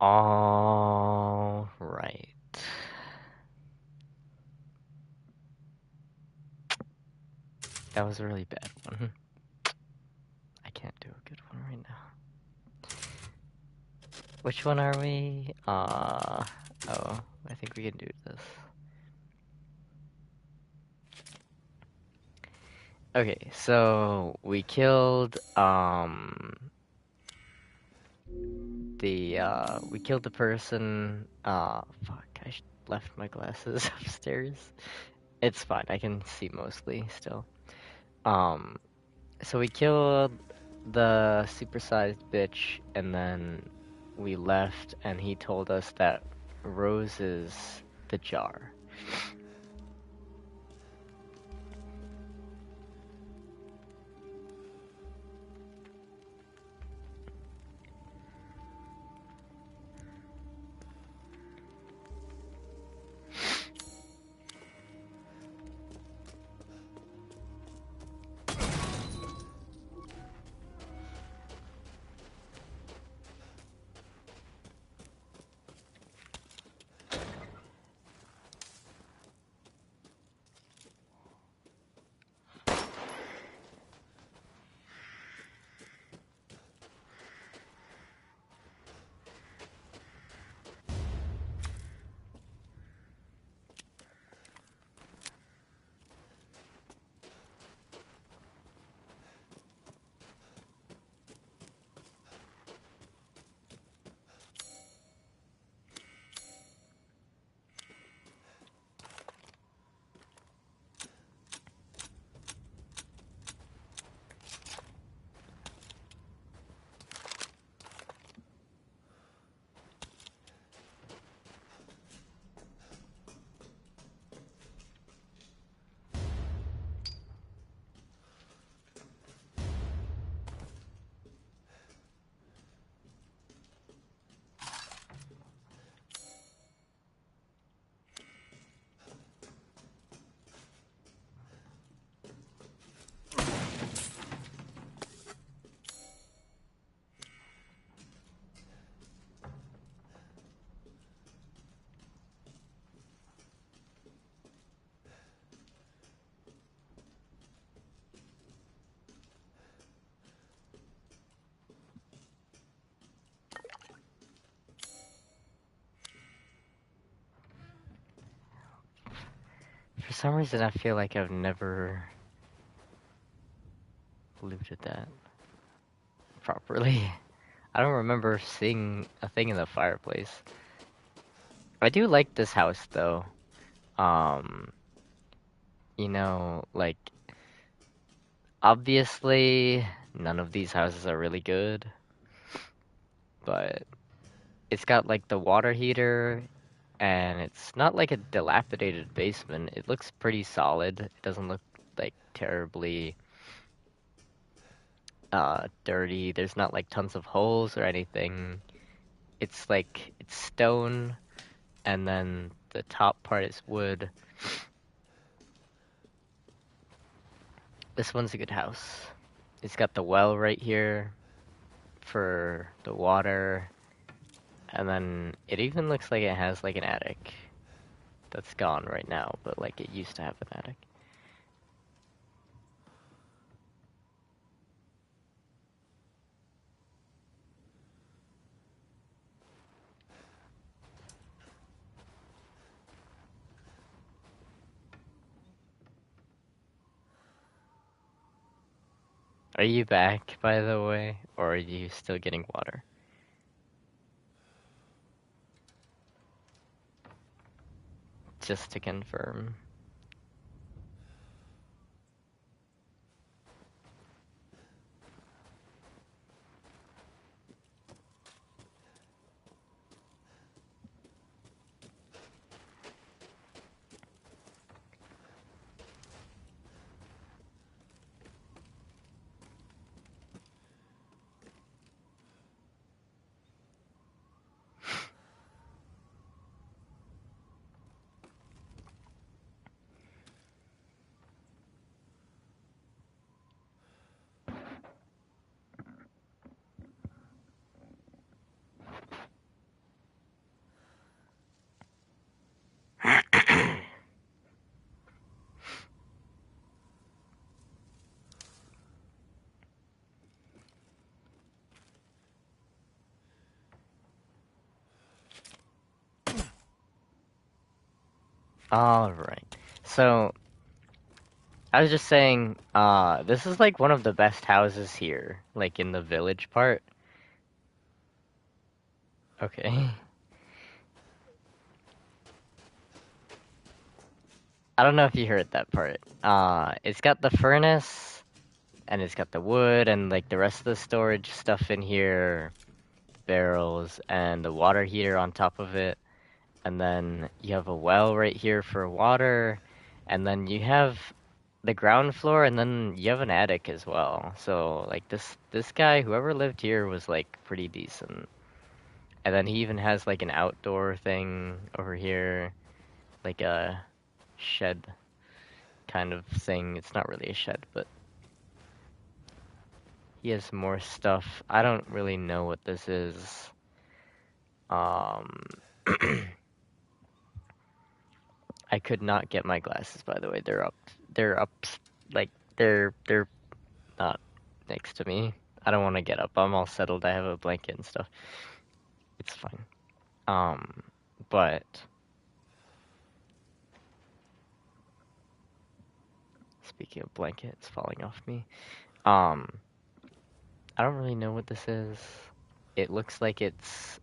All right. That was a really bad one. I can't do a good one right now. Which one are we? Oh, I think we can do this. Okay, so we killed, we killed the person, fuck, left my glasses upstairs. It's fine, I can see mostly still. Um, so we killed the supersized bitch, and then we left, and he told us that Rose is the jar. For some reason, I feel like I've never looted that properly. I don't remember seeing a thing in the fireplace. I do like this house though. Um, like, obviously, none of these houses are really good, but it's got like the water heater, and it's not like a dilapidated basement. It looks pretty solid. It doesn't look like terribly dirty. There's not like tons of holes or anything. It's like it's stone, and then the top part is wood. This one's a good house. It's got the well right here for the water, and then it even looks like it has like an attic. That's gone right now, but like it used to have an attic. Are you back, by the way, or are you still getting water? Just to confirm. Alright. So, I was just saying, this is like one of the best houses here, like in the village part. Okay. I don't know if you heard that part. It's got the furnace, and it's got the wood, and like the rest of the storage stuff in here, barrels, and the water heater on top of it. And then you have a well right here for water, and then you have the ground floor, and then you have an attic as well. So like this guy, whoever lived here was like pretty decent. And then he even has like an outdoor thing over here, like a shed kind of thing. It's not really a shed, but he has more stuff. I don't really know what this is. Um, I could not get my glasses, by the way. They're up. They're up. Like they're not next to me. I don't want to get up. I'm all settled. I have a blanket and stuff. It's fine. Um, but speaking of blankets falling off me, um, I don't really know what this is. It looks like it's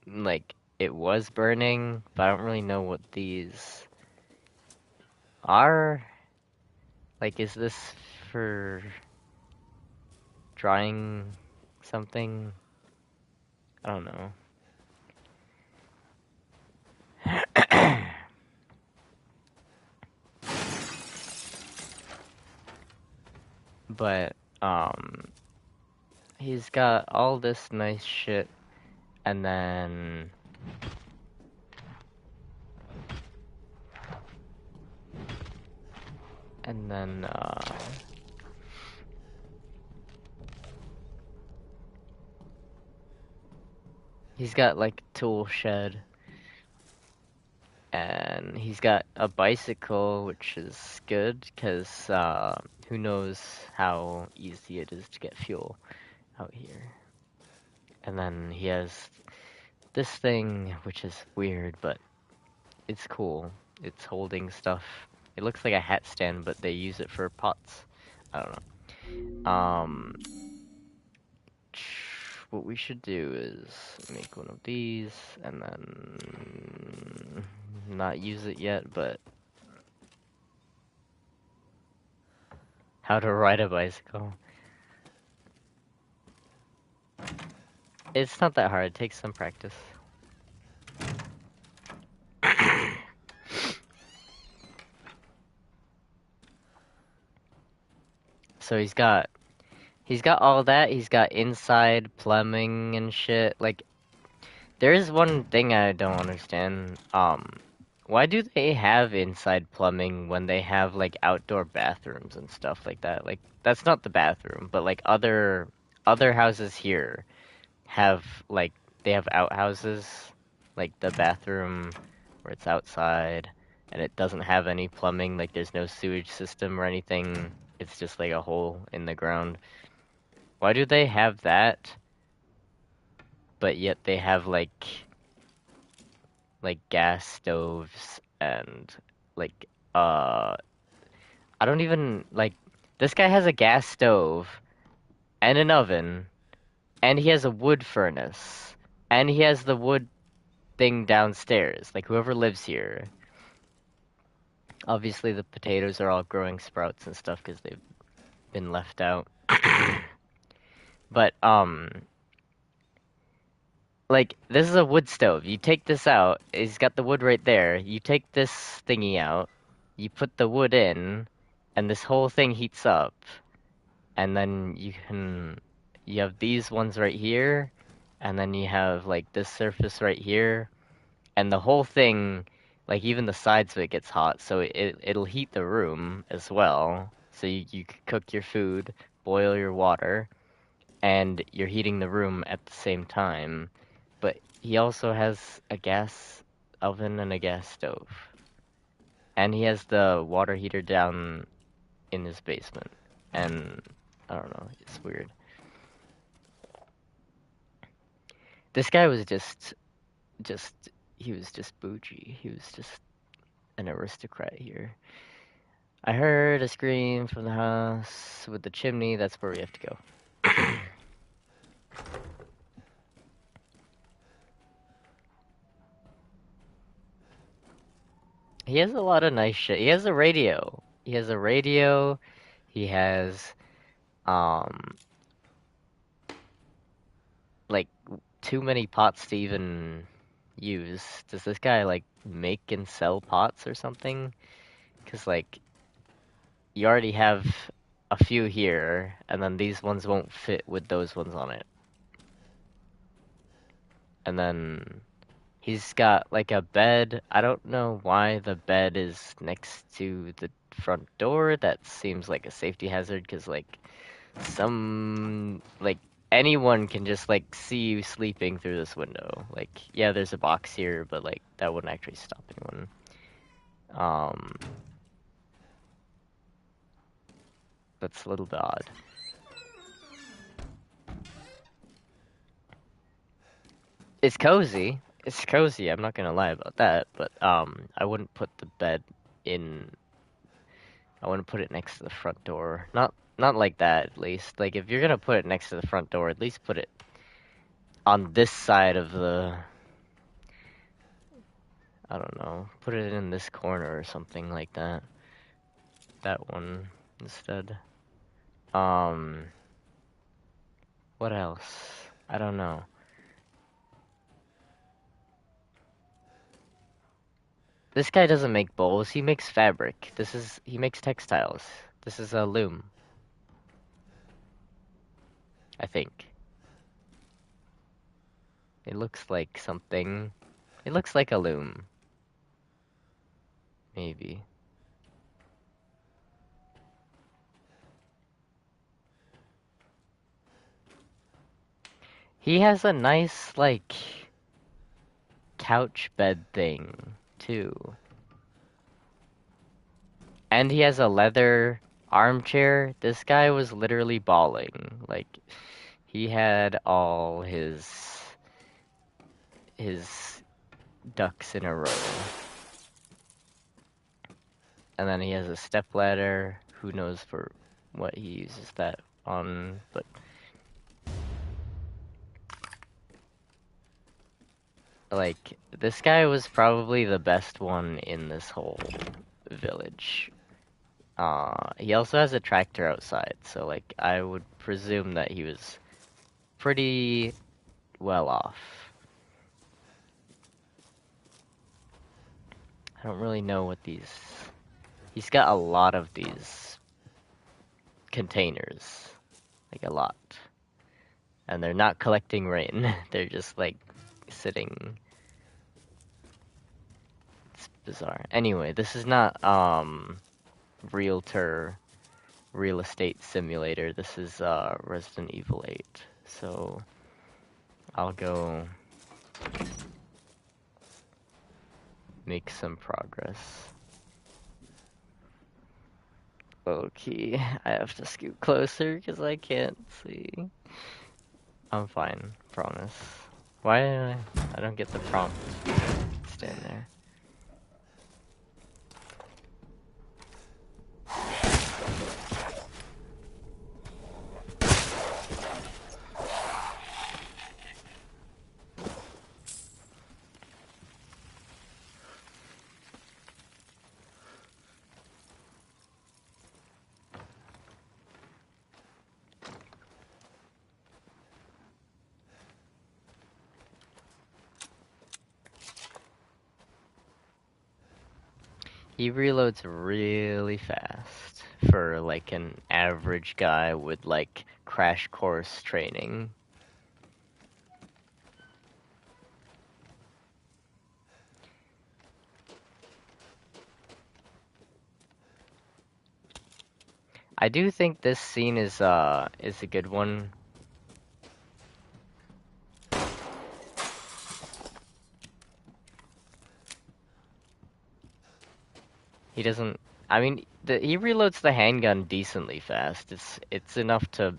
like it was burning, but I don't really know what these are. Like, is this for drying something? I don't know. But he's got all this nice shit, and then and then he's got like a tool shed, and he's got a bicycle, which is good because who knows how easy it is to get fuel out here. And then he has this thing, which is weird, but it's cool. It's holding stuff. It looks like a hat stand, but they use it for pots. I don't know. What we should do is make one of these, and then not use it yet, but how to ride a bicycle. It's not that hard. It takes some practice. So he's got all that. He's got inside plumbing and shit. Like, there's one thing I don't understand. Why do they have inside plumbing when they have like outdoor bathrooms and stuff like that? Like, that's not the bathroom, but like other houses here have like they have outhouses, like the bathroom where it's outside and it doesn't have any plumbing, like there's no sewage system or anything. It's just like a hole in the ground. Why do they have that, but yet they have like gas stoves and like I don't even like this guy has a gas stove and an oven and he has a wood furnace and he has the wood thing downstairs. Like whoever lives here. Obviously the potatoes are all growing sprouts and stuff because they've been left out. But like this is a wood stove. You take this out. It's got the wood right there. You take this thingy out. You put the wood in, and this whole thing heats up. And then you have these ones right here, and then you have like this surface right here, and the whole thing, like even the sides of it gets hot, so it'll heat the room as well. So you can cook your food, boil your water, and you're heating the room at the same time. But he also has a gas oven and a gas stove. And he has the water heater down in his basement. And I don't know, it's weird. This guy was just he was just bougie. He was just an aristocrat here. I heard a scream from the house with the chimney. That's where we have to go. He has a lot of nice shit. He has a radio. He has a radio. He has, um, like, too many pots to even use. Does this guy, like, make and sell pots or something? Because, like, you already have a few here, and then these ones won't fit with those ones on it. And then he's got like a bed. I don't know why the bed is next to the front door. That seems like a safety hazard because like like anyone can just like see you sleeping through this window. Like yeah, there's a box here, but like that wouldn't actually stop anyone. That's a little bit odd. It's cozy. It's cozy. I'm not gonna lie about that, but I wouldn't put the bed in. I wouldn't put it next to the front door. Not like that, at least. Like if you're gonna put it next to the front door, at least put it on this side of the. I don't know. Put it in this corner or something like that. That one instead. What else? I don't know. This guy doesn't make bowls, he makes fabric. He makes textiles. This is a loom. I think. It looks like something. It looks like a loom. Maybe. He has a nice, like, couch bed thing, too. And he has a leather armchair. This guy was literally bawling. Like, he had all his ducks in a row. And then he has a stepladder. Who knows for what he uses that on, but like, this guy was probably the best one in this whole village. He also has a tractor outside, so like, I would presume that he was pretty well off. I don't really know what these... He's got a lot of these containers. Like, a lot. And they're not collecting rain. They're just, like, sitting... It's bizarre. Anyway, this is not, real estate simulator. This is, Resident Evil 8. So, I'll go... make some progress. Okay, I have to scoot closer because I can't see. I'm fine, promise. Why did I don't get the prompt. Stand there. He reloads really fast for like an average guy with like crash course training. I do think this scene is a good one. He doesn't. I mean, he reloads the handgun decently fast. It's enough to.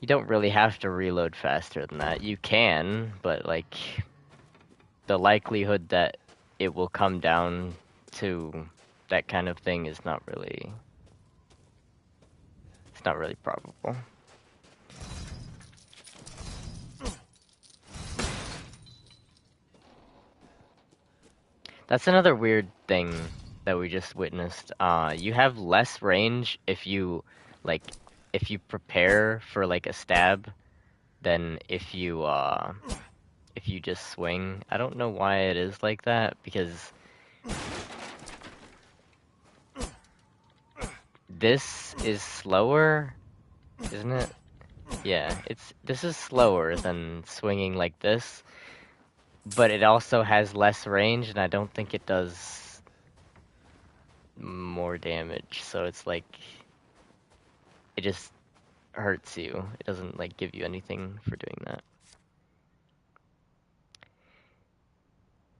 You don't really have to reload faster than that. You can, but like the likelihood that it will come down to that kind of thing is not really probable. That's another weird thing that we just witnessed. You have less range if you like if you prepare for like a stab than if you just swing. I don't know why it is like that because this is slower, isn't it? Yeah, this is slower than swinging like this, but it also has less range, and I don't think it does more damage. So it's like it just hurts you. It doesn't like give you anything for doing that.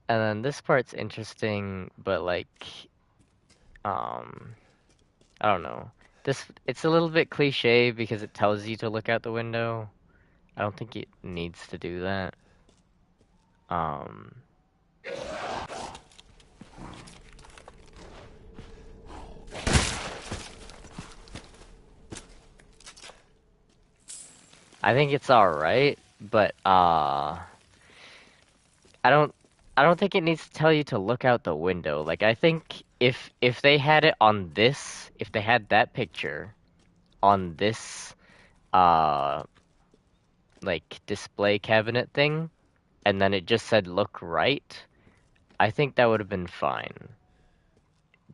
And then this part's interesting, but like um I don't know. It's a little bit cliche because it tells you to look out the window. I don't think it needs to do that. Um I think it's alright, but I don't I don't think it needs to tell you to look out the window. Like I think if they had it on this, if they had that picture on this uh like display cabinet thing and then it just said look right, I think that would have been fine.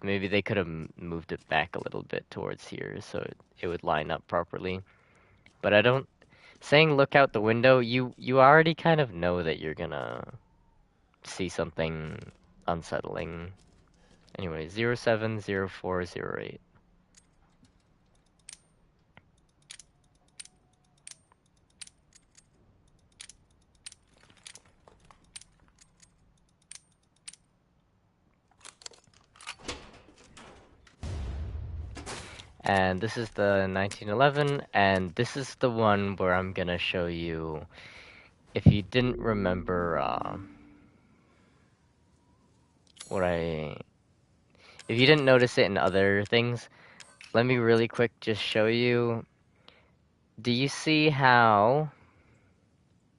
Maybe they could have moved it back a little bit towards here so it would line up properly. But I don't saying look out the window, you already kind of know that you're gonna see something unsettling. Anyway, 070408. And this is the 1911, and this is the one where I'm gonna show you, if you didn't remember, if you didn't notice it in other things, let me really quick just show you. Do you see how,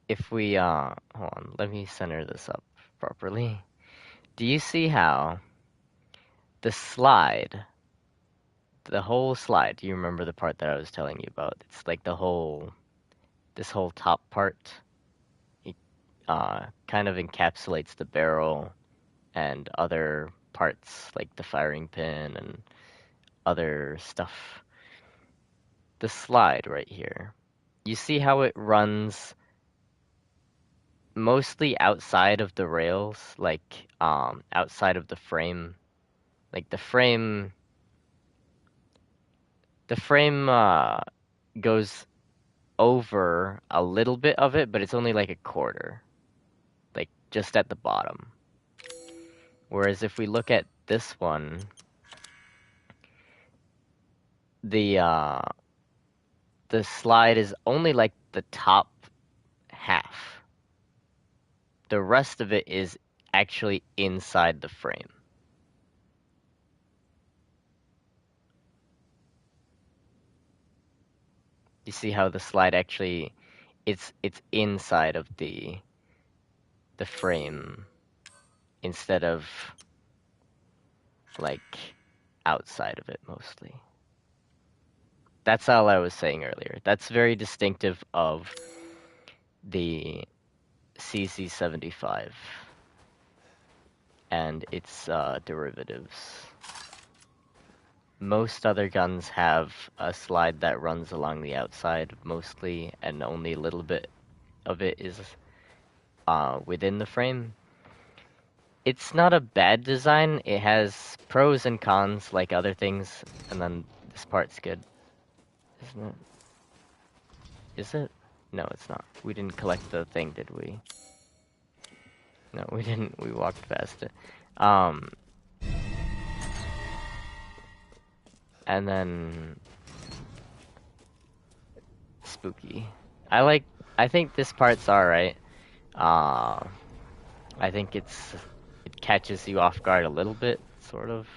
if we, hold on, let me center this up properly. Do you see how the slide, the whole slide, do you remember the part that I was telling you about? It's like this whole top part, it, kind of encapsulates the barrel and other parts, like the firing pin and other stuff. The slide right here. You see how it runs mostly outside of the rails, like outside of the frame. Like the frame goes over a little bit of it, but it's only like a quarter. Like just at the bottom. Whereas if we look at this one, the slide is only like the top half. The rest of it is actually inside the frame. You see how the slide actually it's inside of the frame instead of like outside of it mostly. That's all I was saying earlier. That's very distinctive of the CC75 and its derivatives. Most other guns have a slide that runs along the outside mostly, and only a little bit of it is within the frame. It's not a bad design. It has pros and cons like other things, and then this part's good. Isn't it? Is it? No, it's not. We didn't collect the thing, did we? No, we didn't. We walked past it. And then spooky. I think this part's alright. Uh, I think it catches you off guard a little bit, sort of.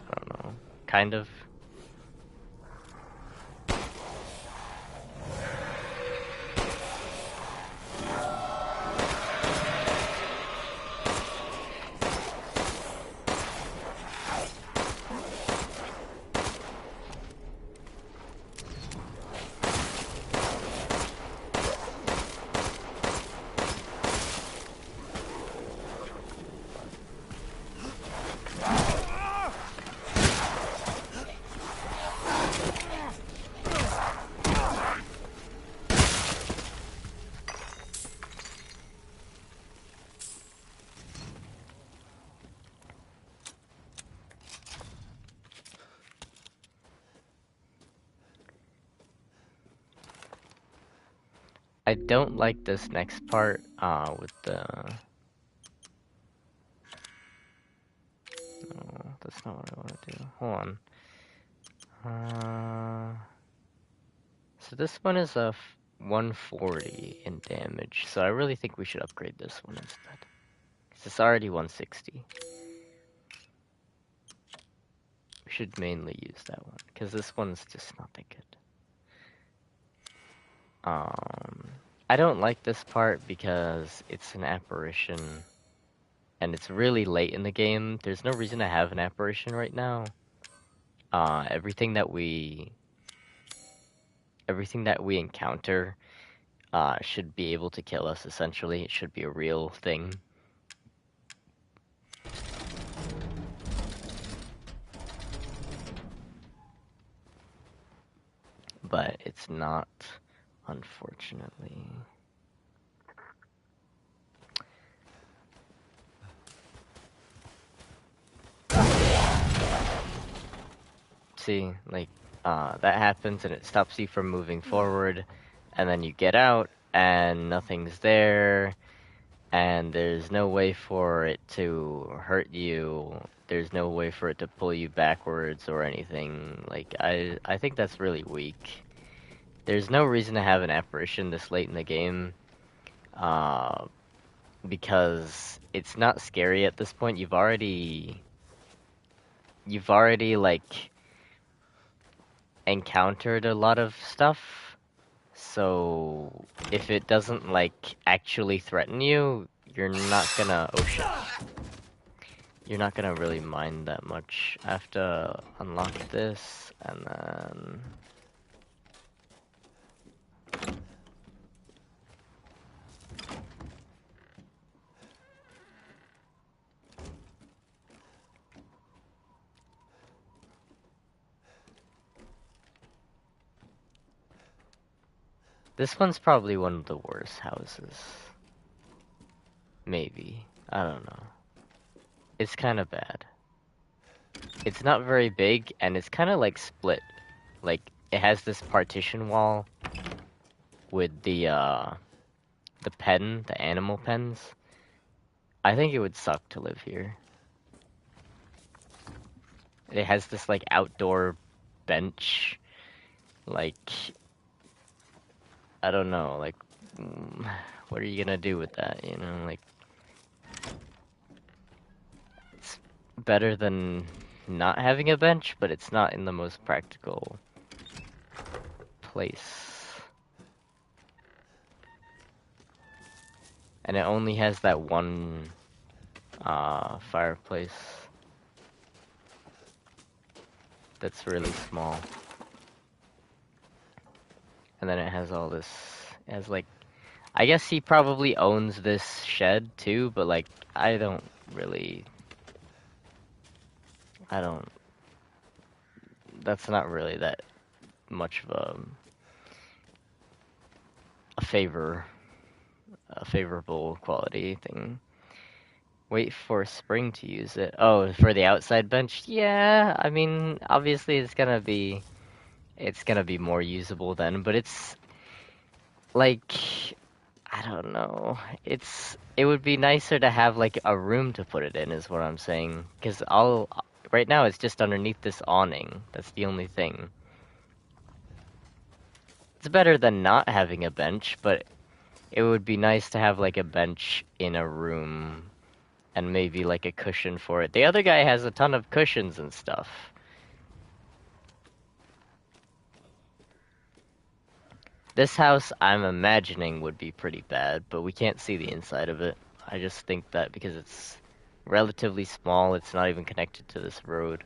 I don't know, kind of. I don't like this next part, with the... No, that's not what I want to do. Hold on. So this one is a 140 in damage, so I really think we should upgrade this one instead. 'Cause it's already 160. We should mainly use that one, because this one's just not that good. I don't like this part because it's an apparition, and it's really late in the game. There's no reason to have an apparition right now. Everything that we encounter should be able to kill us, essentially. It should be a real thing. But it's not, unfortunately. See, like, that happens and it stops you from moving forward, and then you get out and nothing's there, and there's no way for it to hurt you. There's no way for it to pull you backwards or anything. Like, I think that's really weak. There's no reason to have an apparition this late in the game, because it's not scary at this point. You've already, like, encountered a lot of stuff, so if it doesn't, like, actually threaten you, you're not gonna... Oh shit. You're not gonna really mind that much. I have to unlock this, and then... This one's probably one of the worst houses. Maybe. I don't know. It's kind of bad. It's not very big, and it's kind of like split. Like, it has this partition wall with the animal pens. I think it would suck to live here. It has this, like, outdoor bench. Like, I don't know, like, what are you gonna do with that, you know, like, it's better than not having a bench, but it's not in the most practical place. And it only has that one, fireplace that's really small. And then it has all this, it has, like, I guess he probably owns this shed too, but, like, that's not really that much of a favorable quality thing. Wait for spring to use it. Oh, for the outside bench? Yeah, I mean, obviously it's gonna be more usable then, but it's, like, I don't know. It would be nicer to have, like, a room to put it in, is what I'm saying. Because right now it's just underneath this awning. That's the only thing. It's better than not having a bench, but it would be nice to have like a bench in a room and maybe like a cushion for it. The other guy has a ton of cushions and stuff. This house, I'm imagining, would be pretty bad, but we can't see the inside of it. I just think that because it's relatively small, it's not even connected to this road.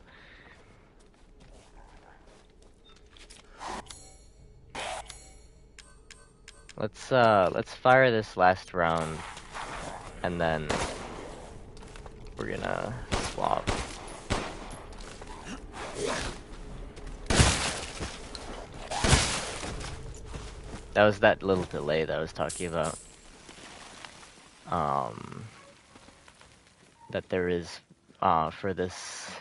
Let's fire this last round, and then we're gonna swap. That was that little delay that I was talking about. That there is, for this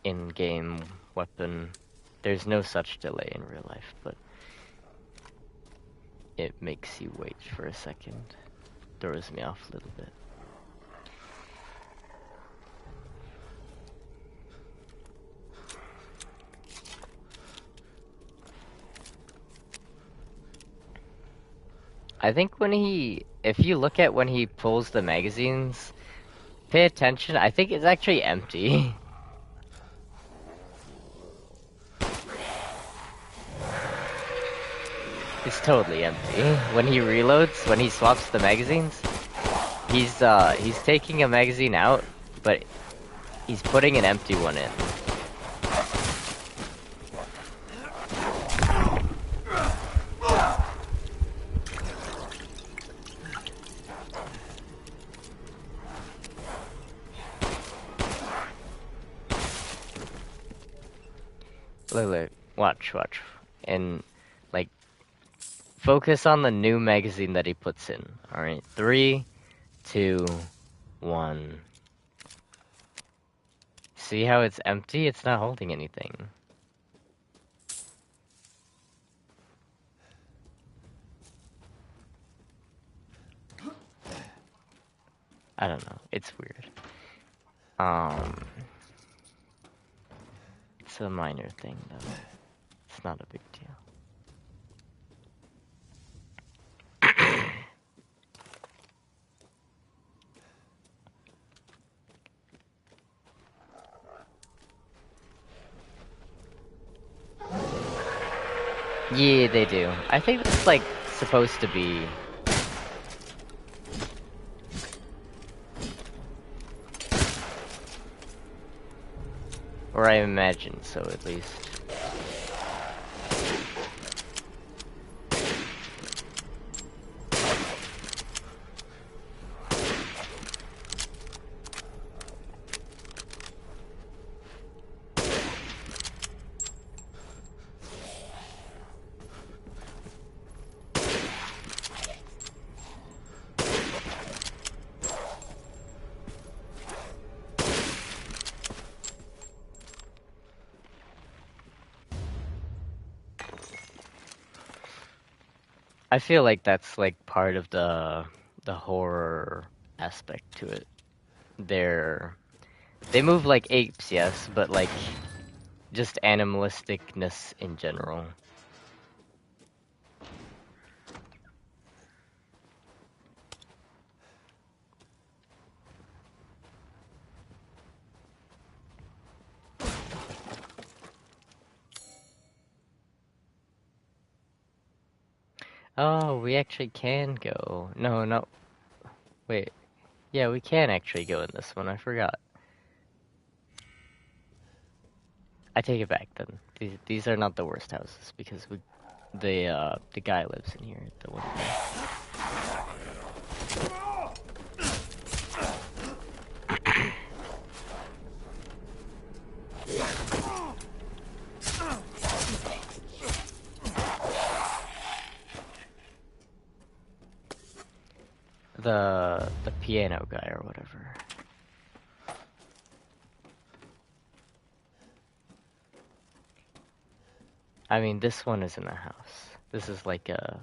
in-game weapon. There's no such delay in real life, but it makes you wait for a second. Throws me off a little bit. I think if you look at when he pulls the magazines, pay attention, I think it's actually empty. It's totally empty. When he reloads, when he swaps the magazines, he's taking a magazine out, but he's putting an empty one in. Look, watch. And, like, focus on the new magazine that he puts in. Alright, 3, 2, 1. See how it's empty? It's not holding anything. I don't know. It's weird. It's a minor thing, though. It's not a big deal. Yeah, they do. I think it's, like, supposed to be... Or I imagine so, at least. I feel like that's like part of the horror aspect to it. They move like apes, yes, but like just animalisticness in general. Oh, we actually can go. No. Wait. Yeah, we can actually go in this one. I forgot. I take it back then. These are not the worst houses because the guy lives in here. The one. The piano guy or whatever. I mean, this one isn't a house. This is like a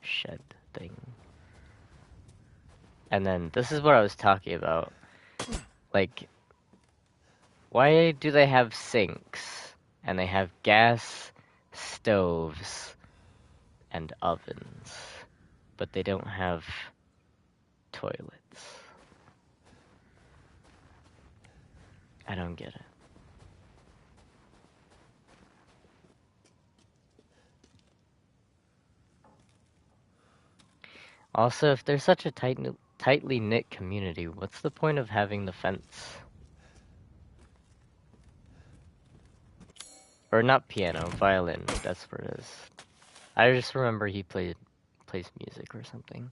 shed thing. And then this is what I was talking about. Like, why do they have sinks and they have gas stoves and ovens, but they don't have toilets. I don't get it. Also, if there's such a tightly knit community, what's the point of having the fence? Or not piano, violin, that's what it is. I just remember he plays music or something.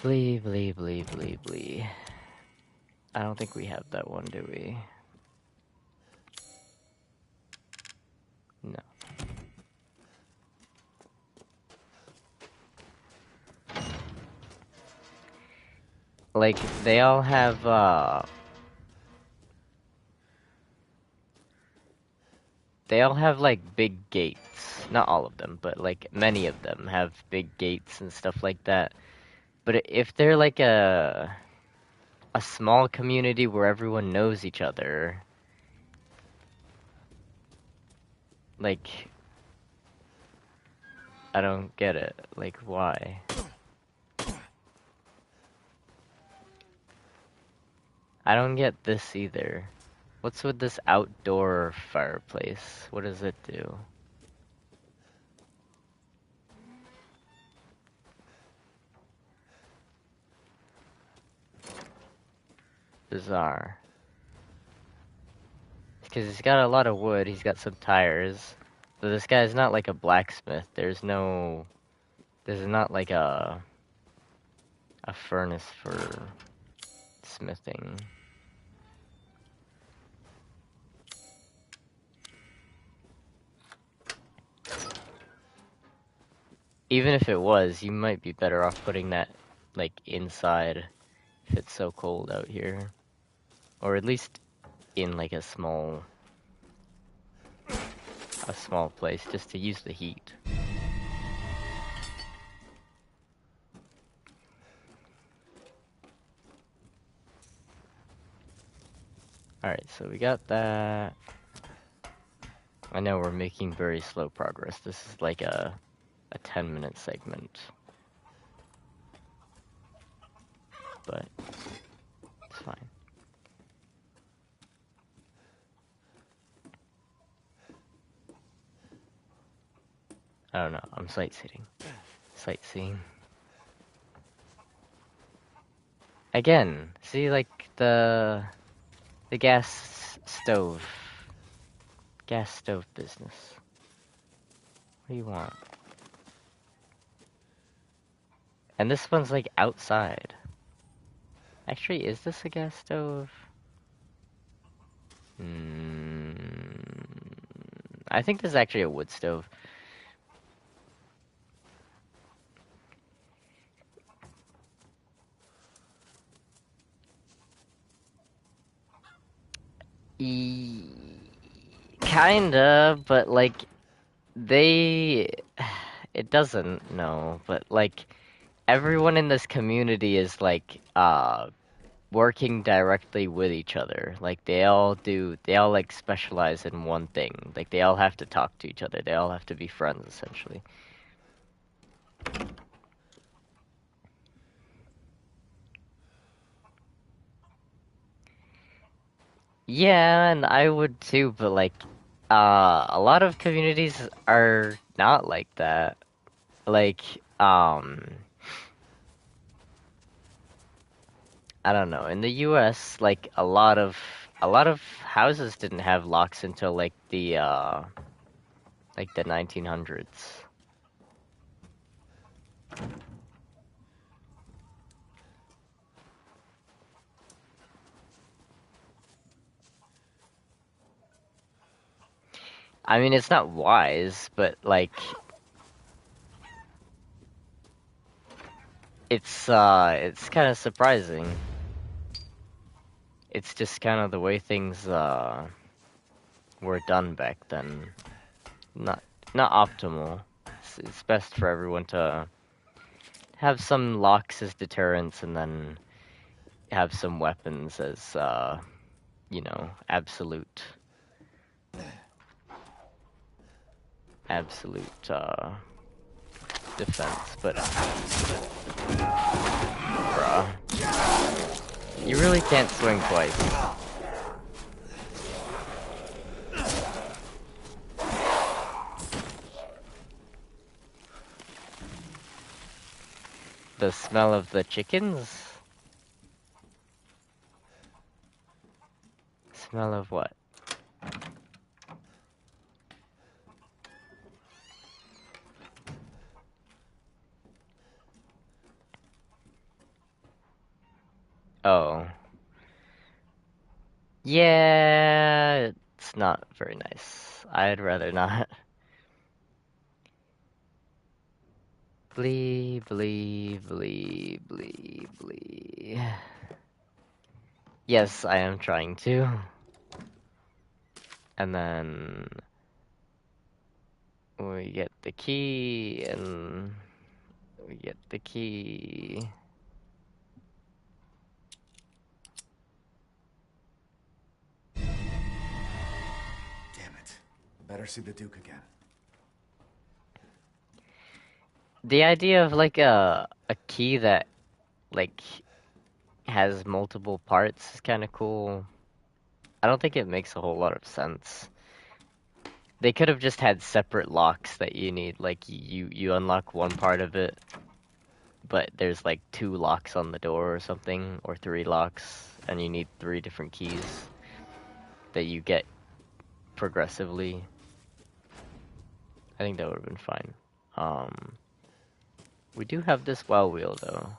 Blee, blee, blee, blee, blee. I don't think we have that one, do we? No. Like, they all have, like, big gates. Not all of them, but, like, many of them have big gates and stuff like that. But if they're, like, a small community where everyone knows each other, like, I don't get it. Like, why? I don't get this either. What's with this outdoor fireplace? What does it do? Bizarre. Because he's got a lot of wood, he's got some tires. But this guy's not like a blacksmith. There's not like a furnace for smithing. Even if it was, you might be better off putting that, like, inside if it's so cold out here. Or at least in, like, a small place, just to use the heat. Alright, so we got that. I know we're making very slow progress. This is like a 10-minute segment. But it's fine. I don't know, I'm sightseeing. Again, see, like, the gas stove business. What do you want? And this one's, like, outside. Actually, is this a gas stove? I think this is actually a wood stove. Kinda, but like, it doesn't, no, but like, everyone in this community is like, working directly with each other. Like, they all like specialize in one thing. Like, they all have to talk to each other. They all have to be friends, essentially. Yeah, and I would too, but like, a lot of communities are not like that. Like, I don't know. In the US, like, a lot of houses didn't have locks until like the 1900s. I mean, it's not wise, but like, it's kind of surprising. It's just kind of the way things were done back then. Not optimal. It's best for everyone to have some locks as deterrents, and then have some weapons as you know, absolute absolute defense, but bruh, you really can't swing twice. The smell of the chickens? Smell of what? Oh. Yeah, it's not very nice. I'd rather not. Blee, blee, blee, blee, blee. Yes, I am trying to. And then we get the key, and we get the key. Damn it. Better see the Duke again. The idea of like a key that like has multiple parts is kind of cool. I don't think it makes a whole lot of sense. They could have just had separate locks that you need. Like you unlock one part of it, but there's like 2 locks on the door or something, or 3 locks, and you need 3 different keys that you get progressively. I think that would have been fine. We do have this well wheel though.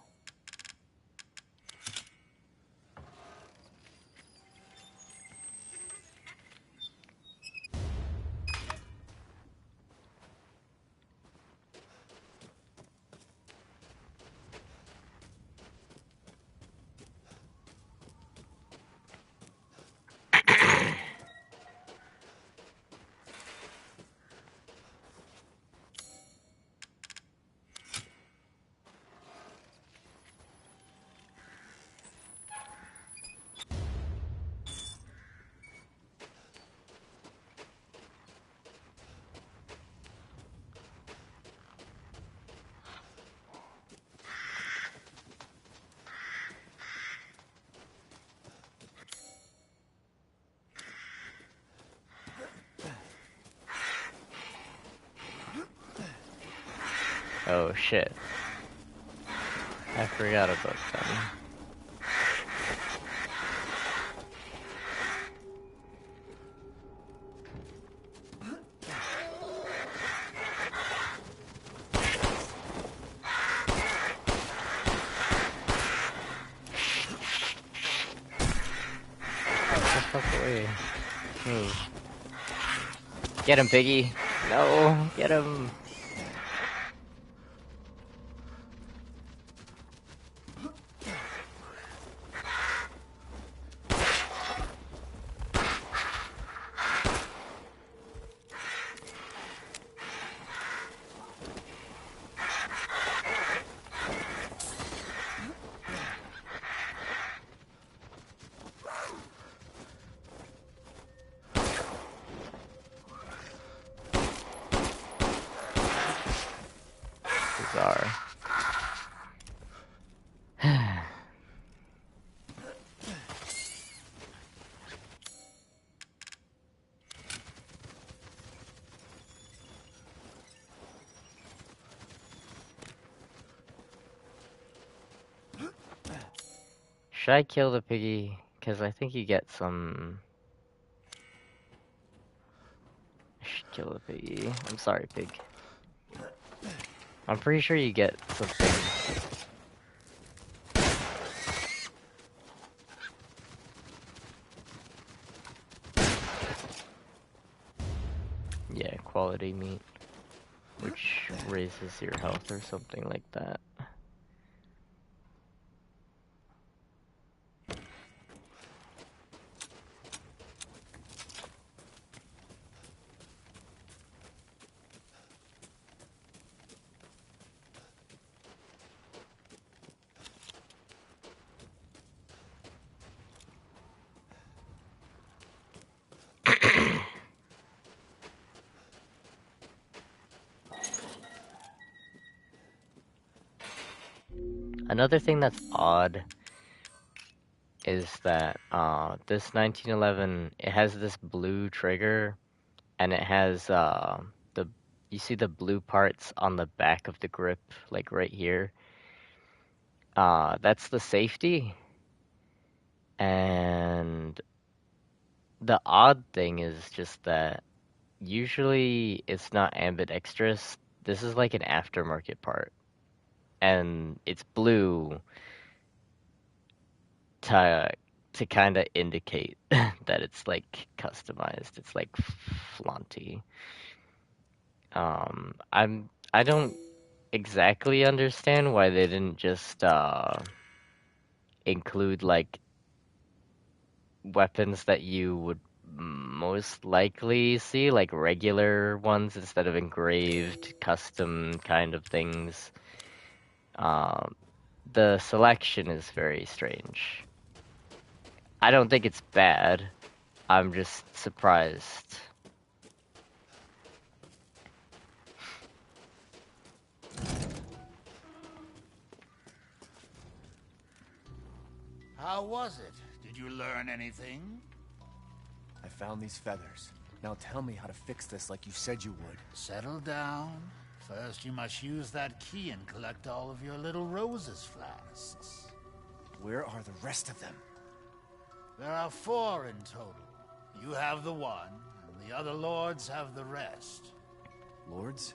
Oh shit. I forgot about them. Get the fuck away. Move. Get him, piggy. No, get him. Bizarre. Should I kill the piggy? Because I think you get some... I should kill the piggy. I'm sorry, pig. I'm pretty sure you get something. Yeah, quality meat. Which raises your health or something like that. Another thing that's odd is that this 1911, it has this blue trigger, and it has the you see the blue parts on the back of the grip, like right here. That's the safety. And the odd thing is just that usually it's not ambidextrous. This is like an aftermarket part, and it's blue to kind of indicate that it's like customized. It's like flaunty. I don't exactly understand why they didn't just include like weapons that you would most likely see, like regular ones instead of engraved, custom kind of things. Um, the selection is very strange. I don't think it's bad. I'm just surprised. How was it? Did you learn anything? I found these feathers. Now tell me how to fix this like you said you would. Settle down. First, you must use that key and collect all of your little roses flasks. Where are the rest of them? There are 4 in total. You have the one, and the other lords have the rest. Lords?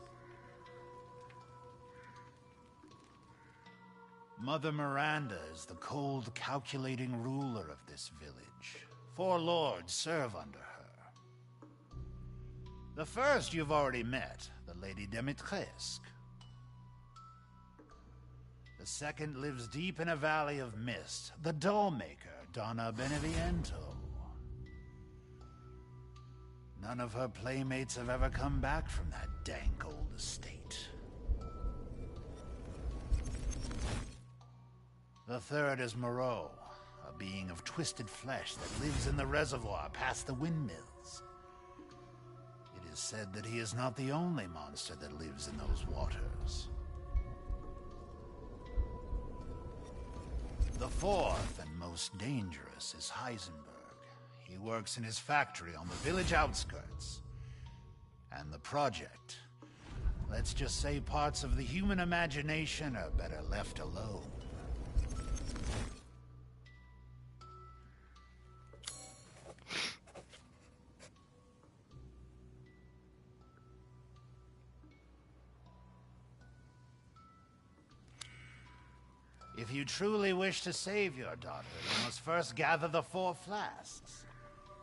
Mother Miranda is the cold, calculating ruler of this village. 4 lords serve under her. The first you've already met, the Lady Dimitrescu. The second lives deep in a valley of mist, the dollmaker, Donna Beneviento. None of her playmates have ever come back from that dank old estate. The third is Moreau, a being of twisted flesh that lives in the reservoir past the windmills. It is said that he is not the only monster that lives in those waters. The fourth and most dangerous is Heisenberg. He works in his factory on the village outskirts. And the project, let's just say parts of the human imagination are better left alone. If you truly wish to save your daughter, you must first gather the 4 flasks.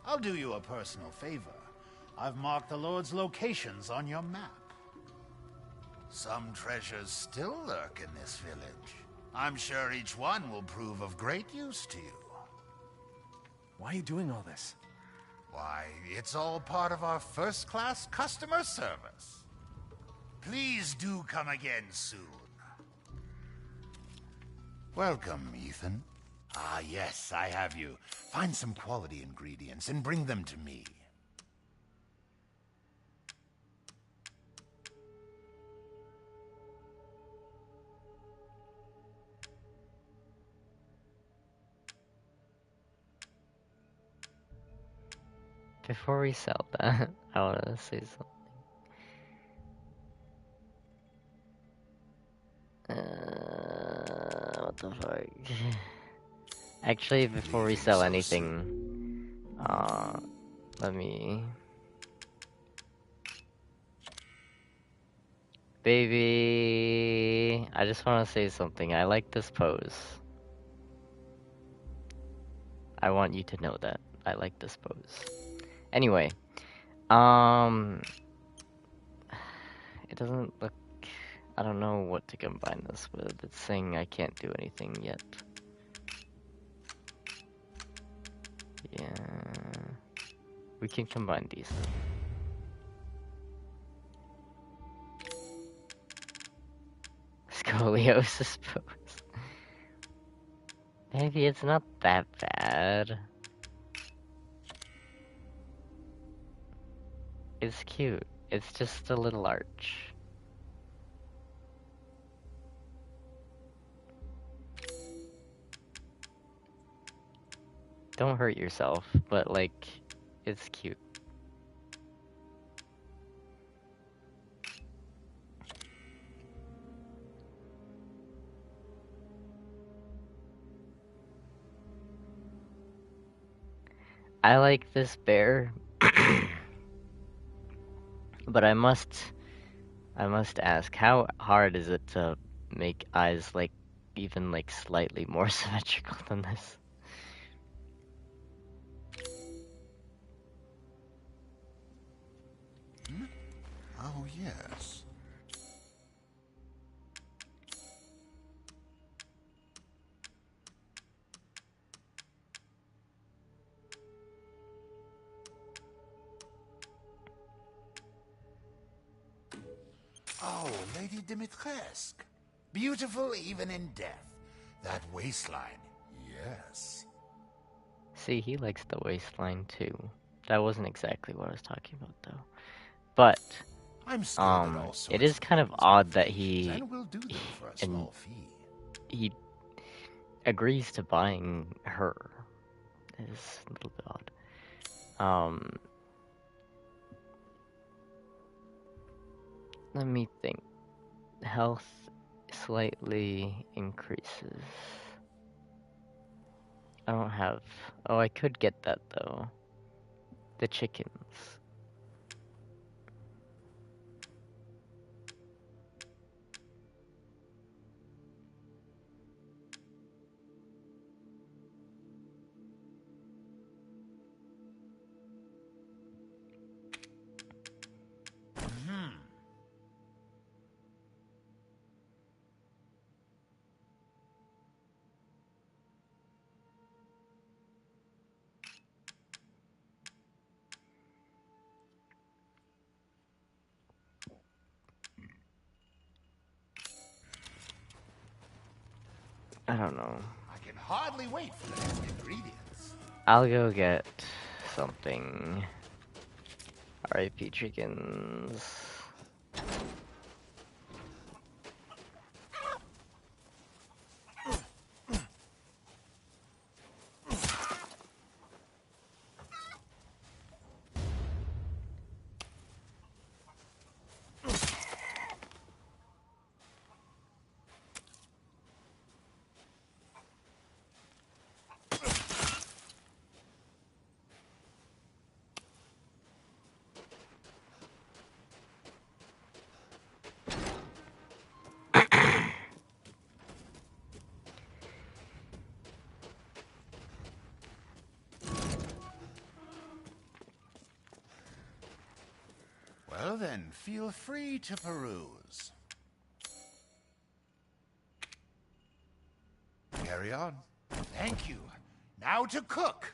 I'll do you a personal favor. I've marked the Lord's locations on your map. Some treasures still lurk in this village. I'm sure each one will prove of great use to you. Why are you doing all this? Why, it's all part of our first-class customer service. Please do come again soon. Welcome, Ethan. Ah, yes, I have you. Find some quality ingredients and bring them to me. Before we sell that, I want to say something. What the fuck? Actually, before we sell anything, let me... Baby, I just want to say something. I like this pose. I want you to know that. I like this pose. Anyway, it doesn't look... I don't know what to combine this with. It's saying I can't do anything yet. Yeah... We can combine these. Scoliosis pose. Maybe it's not that bad. It's cute. It's just a little arch. Don't hurt yourself, but like, it's cute. I like this bear, but I must ask, how hard is it to make eyes like even like slightly more symmetrical than this? Oh, yes. Oh, Lady Dimitrescu. Beautiful even in death. That waistline, yes. See, he likes the waistline too. That wasn't exactly what I was talking about though. But I'm skilled at all it sorts is of kind of things, odd that confessions, and will do them for a and small fee. he agrees to buying her. It's a little bit odd. Let me think. Health slightly increases. I don't have. Oh, I could get that though. The chickens. I don't know. I can hardly wait for the next ingredients. I'll go get something. R.I.P. chickens. Well then, feel free to peruse. Carry on. Thank you. Now to cook.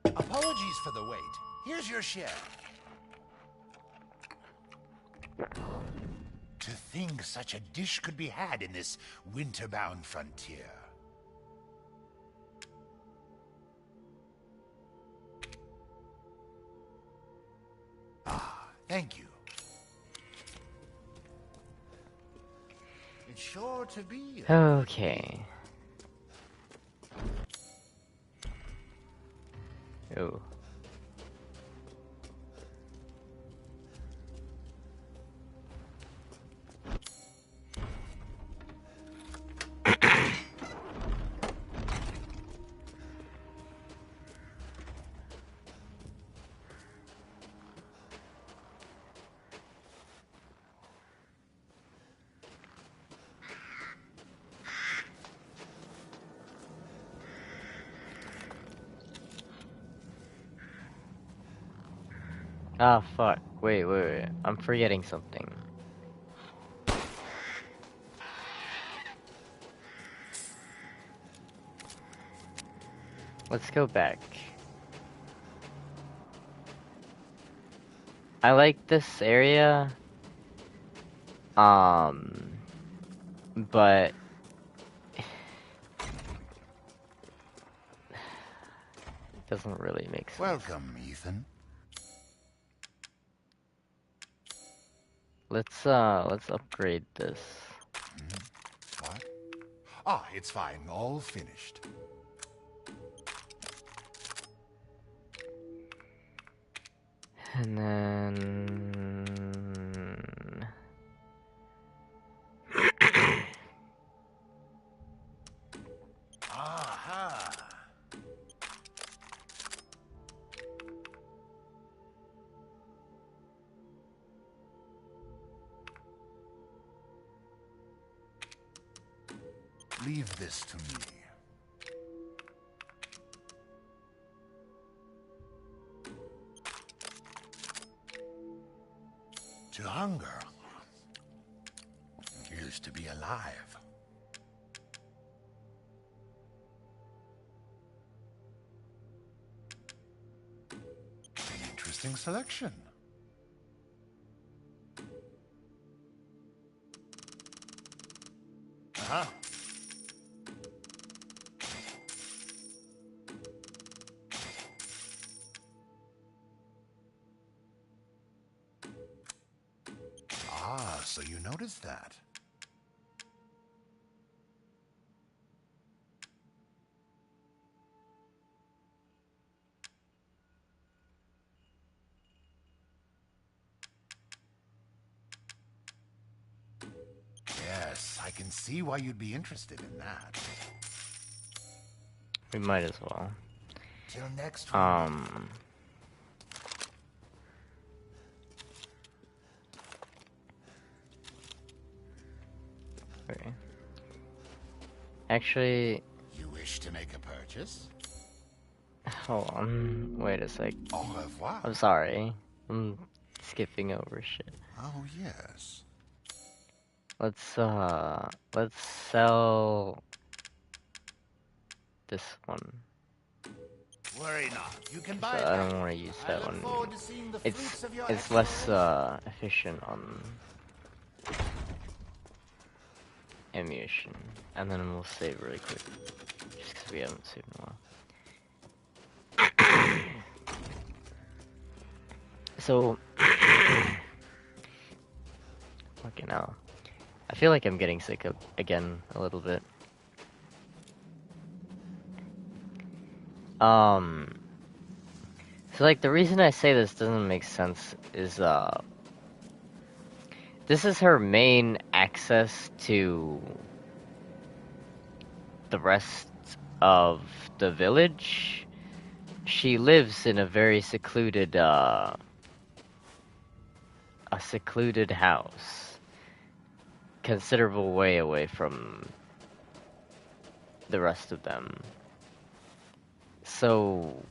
Apologies for the wait. Here's your share. To think such a dish could be had in this winter-bound frontier. Ah, thank you. It's sure to be a Okay. Oh. Ah, fuck. Wait. I'm forgetting something. Let's go back. I like this area. But it doesn't really make sense. Welcome, Ethan. let's upgrade this. What? Ah, it's fine. All finished. And then Aha! Leave this to me. To hunger is to be alive. An interesting selection. Uh-huh. Ah, so you noticed that. Yes, I can see why you'd be interested in that. we might as well. Till next week. Okay. Actually, You wish to make a purchase? hold on. Wait a sec. Au revoir. I'm sorry. I'm skipping over shit. Oh, yes. Let's sell this one. Worry not. You can So buy I that. don't want to use I that look one. forward to seeing the fruits of your It's less exploration. efficient on ammunition, and then we'll save really quick, just because we haven't saved in a while. So, fucking hell. I feel like I'm getting sick of, again, a little bit. So like the reason I say this doesn't make sense is, this is her main access to the rest of the village. She lives in a very secluded, a secluded house. Considerable way away from the rest of them. So,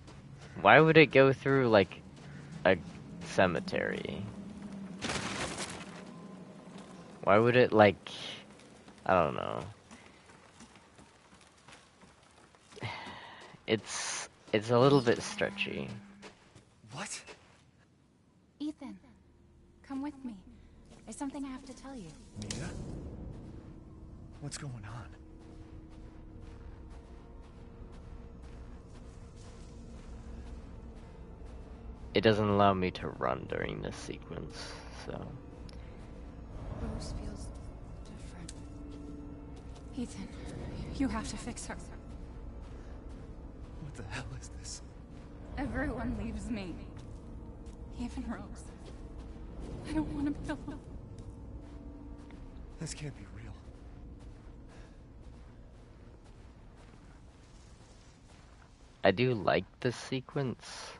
why would it go through, like, a cemetery? Why would it, like, I don't know. It's a little bit stretchy. What? Ethan, come with me. There's something I have to tell you. Mia? What's going on? It doesn't allow me to run during this sequence, so... Rose feels different. Ethan, you have to fix her. What the hell is this? Everyone leaves me. Even Rose. I don't want to be alone. This can't be real. I do like this sequence,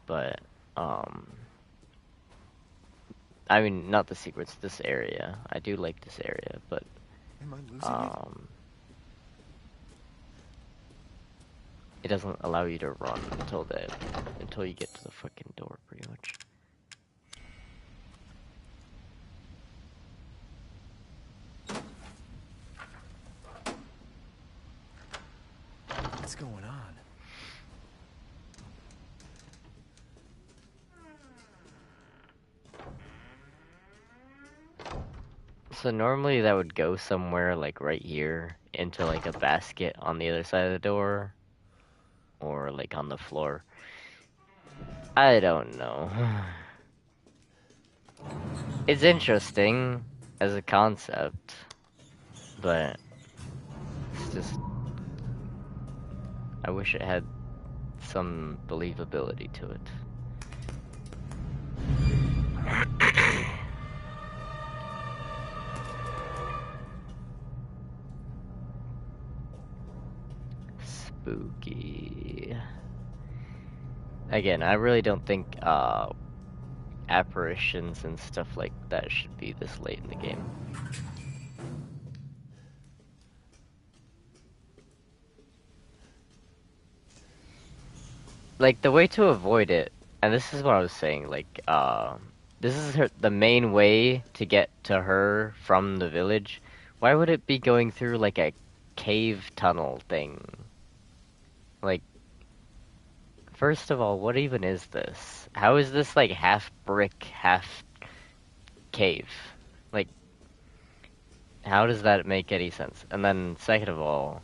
but, I mean, not the sequence, this area. I do like this area, but, Am I losing it? it doesn't allow you to run until you get to the fucking door, pretty much. What's going on? So normally that would go somewhere like right here into like a basket on the other side of the door, or like on the floor. I don't know. It's interesting as a concept, but it's just I wish it had some believability to it. Spooky. Again, I really don't think apparitions and stuff like that should be this late in the game. Like, the way to avoid it, and this is what I was saying, like, this is the main way to get to her from the village. Why would it be going through, like, a cave tunnel thing? Like, first of all, what even is this? How is this, like, half brick, half cave? Like, how does that make any sense? And then, second of all,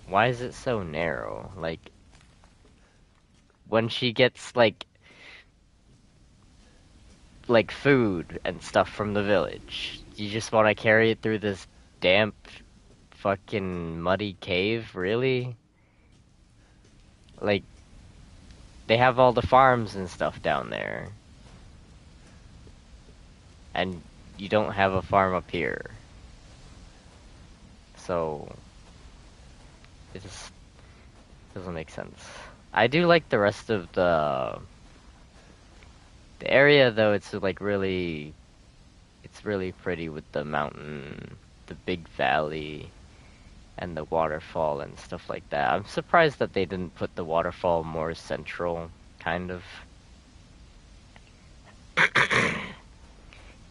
why is it so narrow? Like, when she gets, like food and stuff from the village, you just want to carry it through this damp, fucking muddy cave? Really? Like, they have all the farms and stuff down there. And you don't have a farm up here. So, it just doesn't make sense. I do like the rest of the area, though. It's like it's really pretty with the mountain, the big valley, and the waterfall and stuff like that. I'm surprised that they didn't put the waterfall more central, kind of.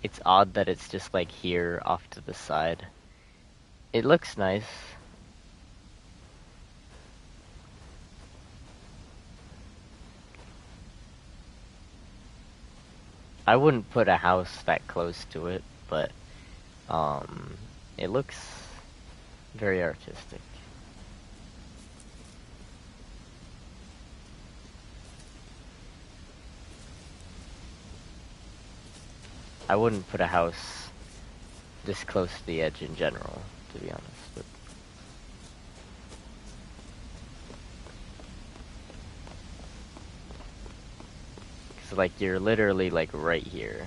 It's odd that it's just like here off to the side. It looks nice. I wouldn't put a house that close to it, but it looks very artistic. I wouldn't put a house this close to the edge in general, to be honest. But cause like you're literally like right here,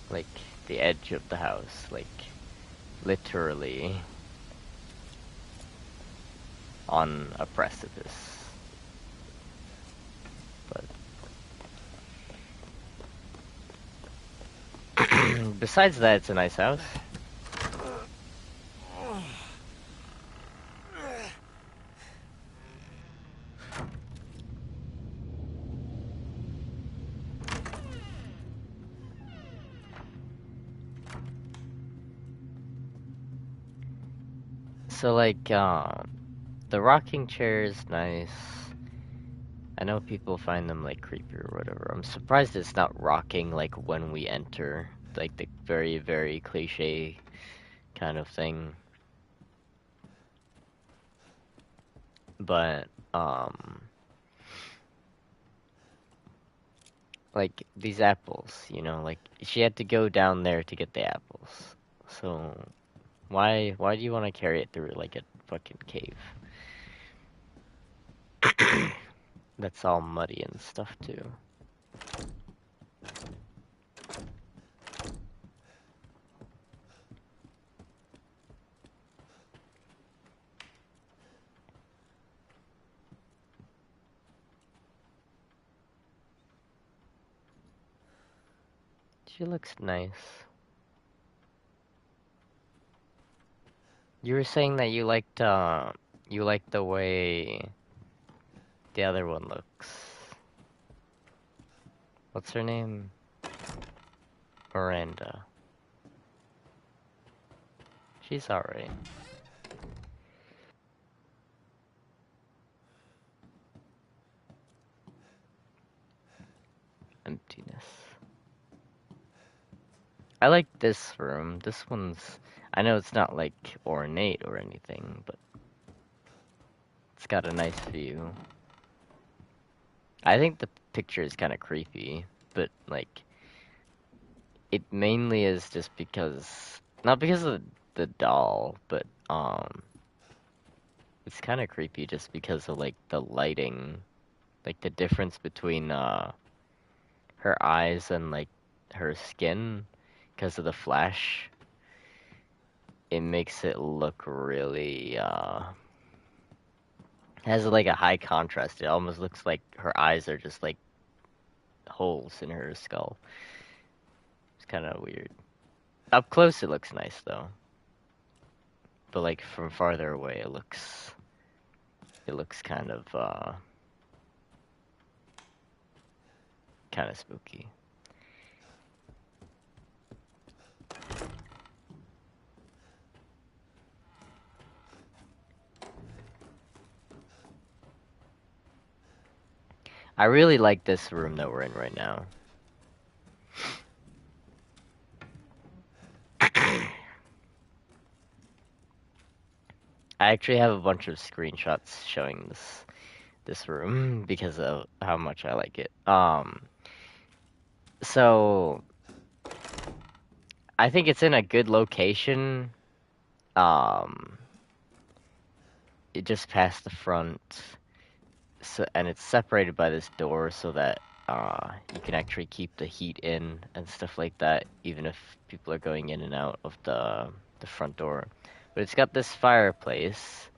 like the edge of the house, like literally on a precipice. But besides that, it's a nice house. So like, the rocking chair is nice. I know people find them like creepy or whatever. I'm surprised it's not rocking like when we enter, like the very, very cliche kind of thing. But, like these apples, you know, like she had to go down there to get the apples. So why do you want to carry it through like a fucking cave? That's all muddy and stuff too. She looks nice. You were saying that you liked the way the other one looks. What's her name? Miranda. She's alright. Emptiness. I like this room. This one's... I know it's not, like, ornate or anything, but... it's got a nice view. I think the picture is kind of creepy, but, like... it mainly is just because, not because of the doll, but it's kind of creepy just because of like the lighting, like the difference between her eyes and like her skin because of the flash. It makes it look really has like a high contrast. It almost looks like her eyes are just like holes in her skull. It's kind of weird. Up close it looks nice though. But like from farther away it looks kind of spooky. I really like this room that we're in right now. I actually have a bunch of screenshots showing this room because of how much I like it. So I think it's in a good location. Um, it just past the front, so, and it's separated by this door so that you can actually keep the heat in and stuff like that, even if people are going in and out of the front door. But it's got this fireplace,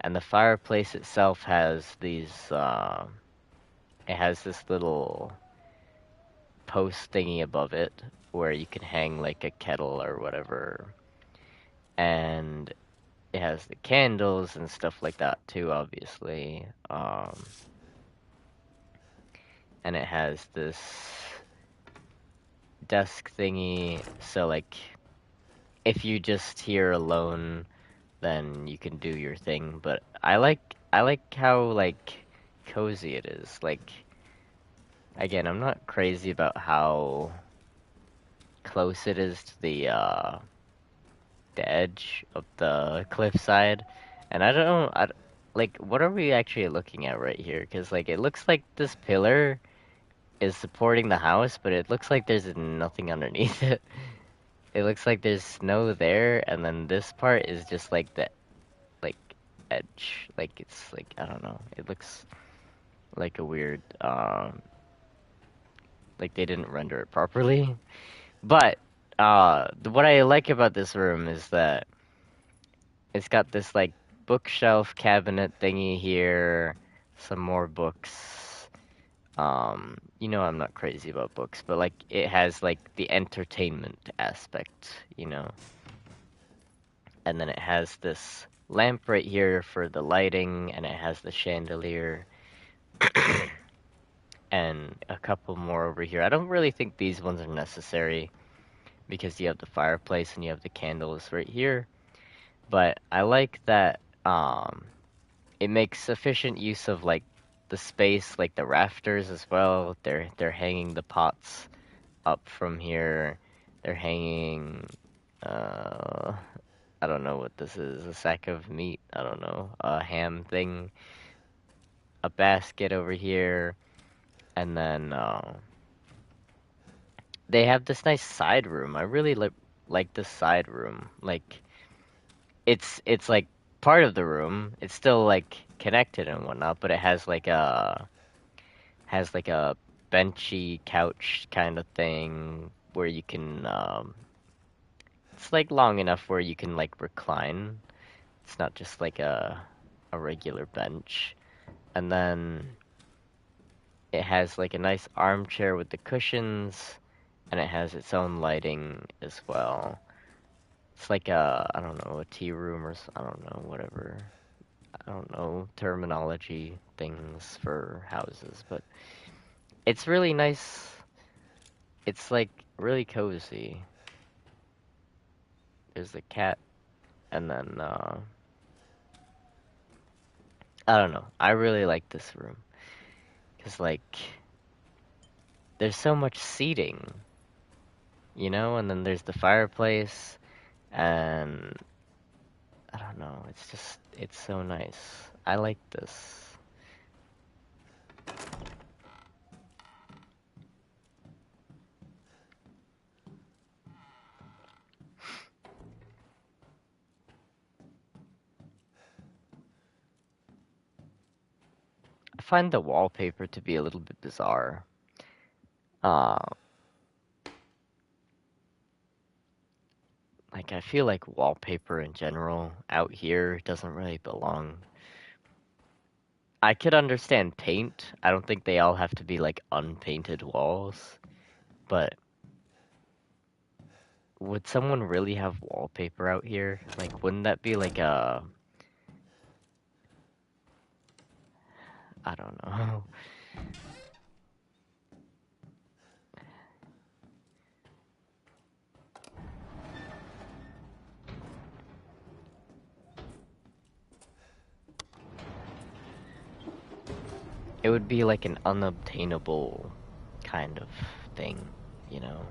and the fireplace itself has these. It has this little post thingy above it where you can hang like a kettle or whatever, and it has the candles and stuff like that too, obviously. And it has this desk thingy, so like if you just here alone, then you can do your thing. But I like how like cozy it is. Like again, I'm not crazy about how close it is to the edge of the cliffside, and I don't know, like what are we actually looking at right here? Because like it looks like this pillar is supporting the house, but it looks like there's nothing underneath it. It looks like there's snow there, and then this part is just like the like edge. Like it's like I don't know. It looks like a weird like they didn't render it properly. But what I like about this room is that it's got this like bookshelf cabinet thingy here, some more books. I'm not crazy about books, but like it has like the entertainment aspect, you know. And then it has this lamp right here for the lighting, and it has the chandelier and a couple more over here. I don't really think these ones are necessary because you have the fireplace and you have the candles right here. But I like that it makes efficient use of like the space, like the rafters as well. They're hanging the pots up from here. They're hanging I don't know what this is, a sack of meat, I don't know, a ham thing, a basket over here, and then they have this nice side room. I really like this side room. Like it's like part of the room. It's still like connected and whatnot, but it has like a benchy couch kind of thing where you can it's like long enough where you can like recline. It's not just like a regular bench. And then it has like a nice armchair with the cushions, and it has its own lighting as well. It's like I don't know, a tea room or I don't know, whatever. I don't know terminology things for houses, but it's really nice. It's like really cozy. There's a cat, and then I don't know. I really like this room because like there's so much seating, you know, and then there's the fireplace, and I don't know. It's so nice. I like this. find the wallpaper to be a little bit bizarre. Uh, like I feel like wallpaper in general out here doesn't really belong. I could understand paint. I don't think they all have to be like unpainted walls, but would someone really have wallpaper out here? Like, wouldn't that be like a, I don't know. It would be like an unobtainable kind of thing, you know?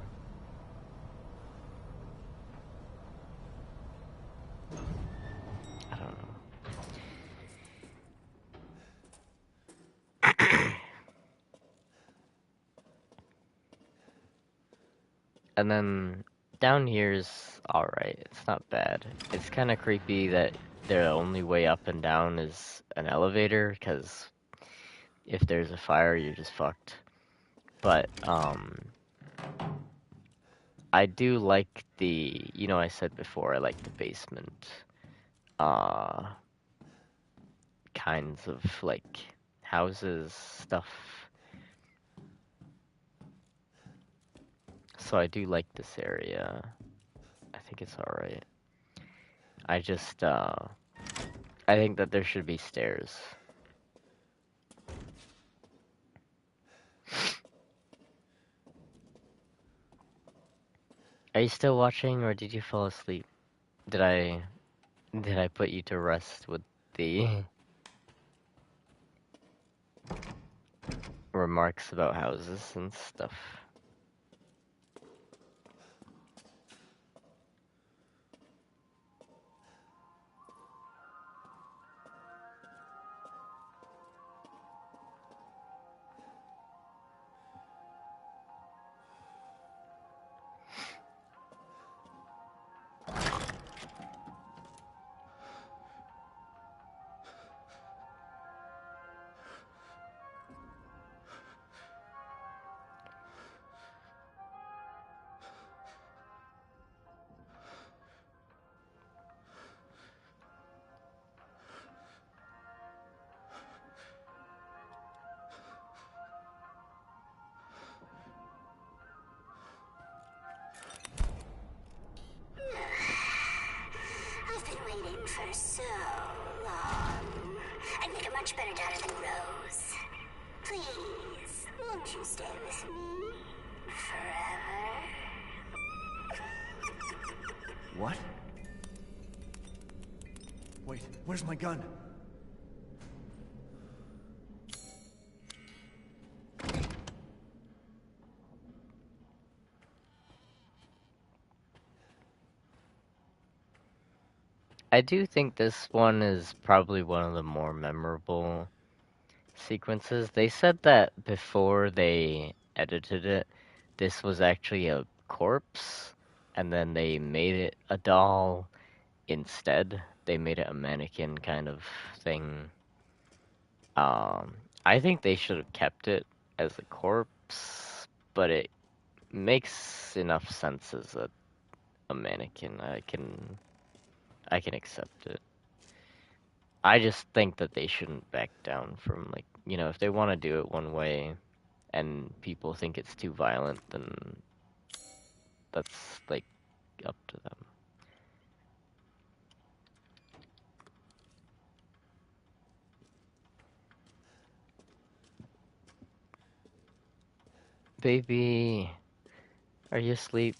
I don't know. And then down here's alright. It's not bad. It's kind of creepy that the only way up and down is an elevator, because if there's a fire, you're just fucked. But, I do like the, you know, I said before, I like the basement, uh, kinds of, like, houses, stuff. So I do like this area. I think it's alright. I just, I think that there should be stairs. Are you still watching, or did you fall asleep? Did I put you to rest with the remarks about houses and stuff? I've been waiting for so long. I'd make a much better daughter than Rose. Please, won't you stay with me forever? What? Wait, where's my gun? I do think this one is probably one of the more memorable sequences. They said that before they edited it, this was actually a corpse, and then they made it a doll instead. They made it a mannequin kind of thing. I think they should have kept it as a corpse, but it makes enough sense as a mannequin. I can accept it. I just think that they shouldn't back down from, like, you know, if they want to do it one way and people think it's too violent, then that's, like, up to them. Baby, are you asleep?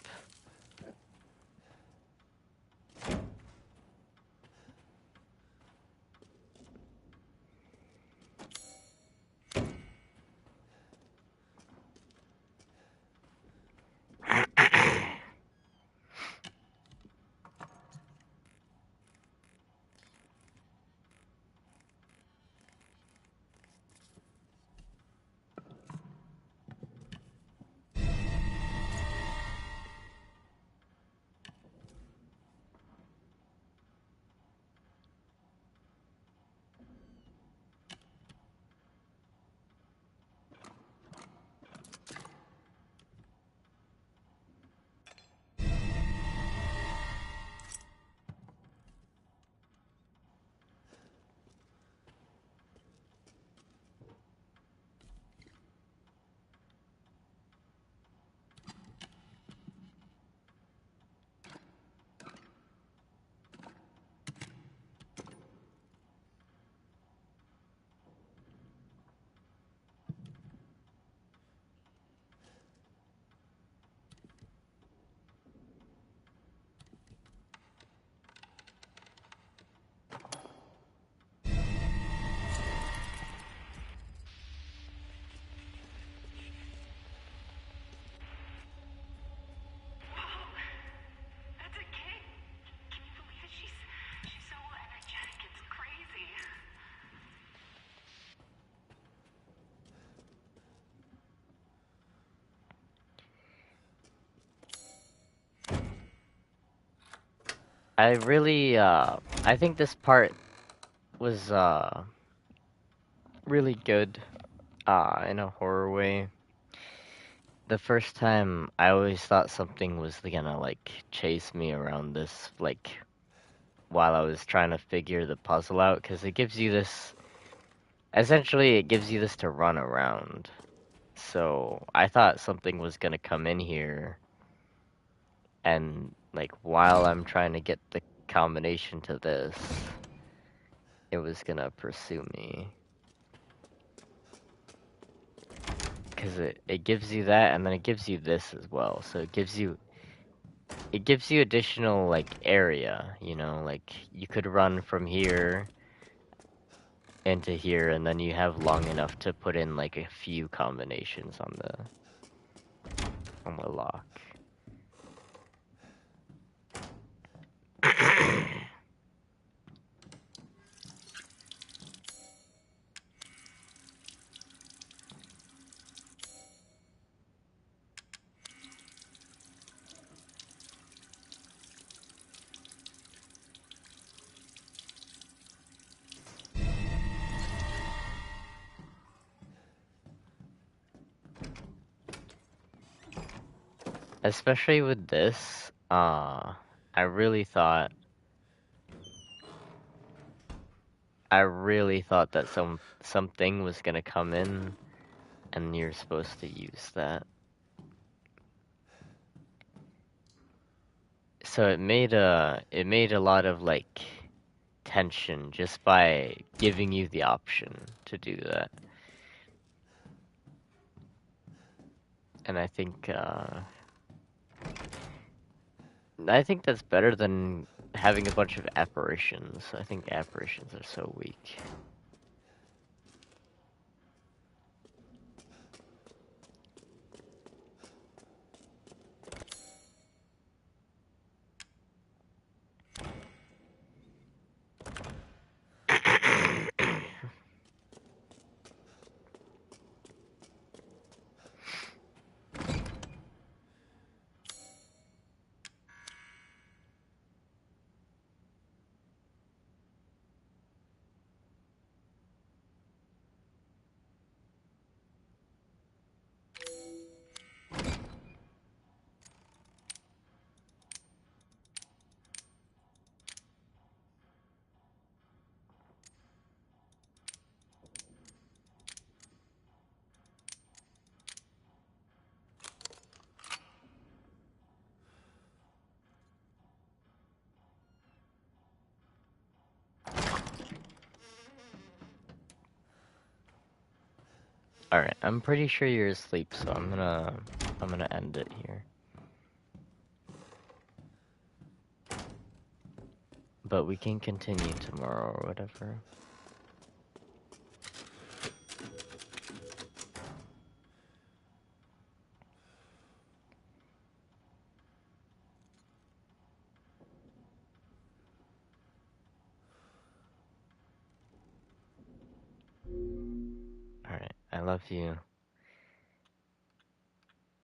I really, I think this part was, really good, in a horror way. The first time, I always thought something was gonna, like, chase me around this, like, while I was trying to figure the puzzle out, because it gives you this, essentially, it gives you this to run around. So, I thought something was gonna come in here, and, like, while I'm trying to get the combination to this, it was gonna pursue me. Because it gives you that, and then it gives you this as well. So it gives you additional, like, area, you know, like, you could run from here into here, and then you have long enough to put in, like, a few combinations on the lock. Especially with this, I really thought that something was gonna come in, and you're supposed to use that. So it made a lot of, like, tension just by giving you the option to do that. And I think that's better than having a bunch of apparitions. I think apparitions are so weak. Alright, I'm pretty sure you're asleep, so I'm gonna end it here. But we can continue tomorrow or whatever. Alright, I love you.